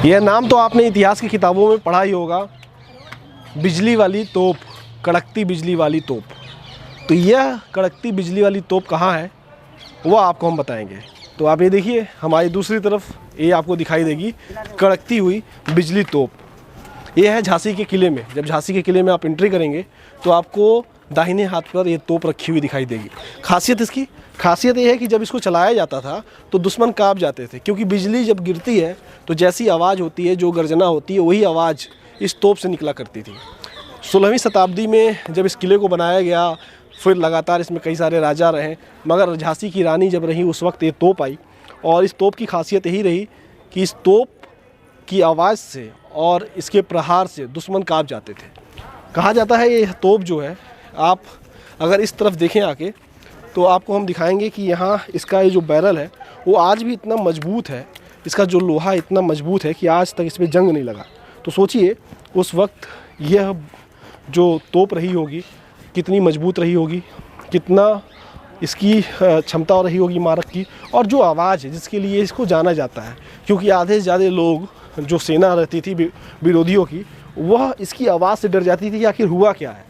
यह नाम तो आपने इतिहास की किताबों में पढ़ा ही होगा, बिजली वाली तोप, कड़कती बिजली वाली तोप। तो यह कड़कती बिजली वाली तोप कहाँ है वो आपको हम बताएंगे। तो आप ये देखिए, हमारी दूसरी तरफ ये आपको दिखाई देगी कड़कती हुई बिजली तोप। ये है झांसी के किले में। जब झांसी के किले में आप एंट्री करेंगे तो आपको दाहिने हाथ पर ये तोप रखी हुई दिखाई देगी। खासियत ये है कि जब इसको चलाया जाता था तो दुश्मन कांप जाते थे, क्योंकि बिजली जब गिरती है तो जैसी आवाज़ होती है, जो गर्जना होती है, वही आवाज़ इस तोप से निकला करती थी। 16वीं शताब्दी में जब इस किले को बनाया गया, फिर लगातार इसमें कई सारे राजा रहे, मगर झांसी की रानी जब रही उस वक्त ये तोप आई। और इस तोप की खासियत यही रही कि इस तोप की आवाज़ से और इसके प्रहार से दुश्मन कांप जाते थे। कहा जाता है ये तोप जो है, आप अगर इस तरफ देखें आके तो आपको हम दिखाएंगे कि यहाँ इसका ये जो बैरल है वो आज भी इतना मजबूत है, इसका जो लोहा इतना मजबूत है कि आज तक इसमें जंग नहीं लगा। तो सोचिए उस वक्त यह जो तोप रही होगी कितनी मजबूत रही होगी, कितना इसकी क्षमता रही होगी मारक की। और जो आवाज़ है जिसके लिए इसको जाना जाता है, क्योंकि आधे से ज़्यादा लोग, जो सेना रहती थी विरोधियों की, वह इसकी आवाज़ से डर जाती थी कि आखिर हुआ क्या है,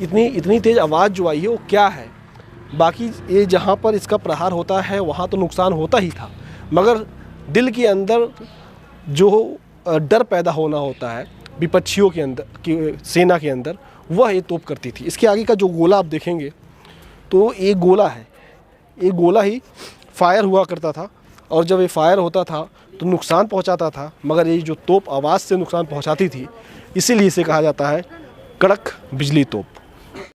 इतनी तेज़ आवाज़ जो आई है वो क्या है। बाकी ये जहाँ पर इसका प्रहार होता है वहाँ तो नुकसान होता ही था, मगर दिल के अंदर जो डर पैदा होना होता है विपक्षियों के अंदर, की सेना के अंदर, वह ये तोप करती थी। इसके आगे का जो गोला आप देखेंगे तो एक गोला है, एक गोला ही फायर हुआ करता था, और जब ये फायर होता था तो नुकसान पहुंचाता था, मगर ये जो तोप आवाज़ से नुकसान पहुंचाती थी, इसीलिए इसे कहा जाता है कड़क बिजली तोप।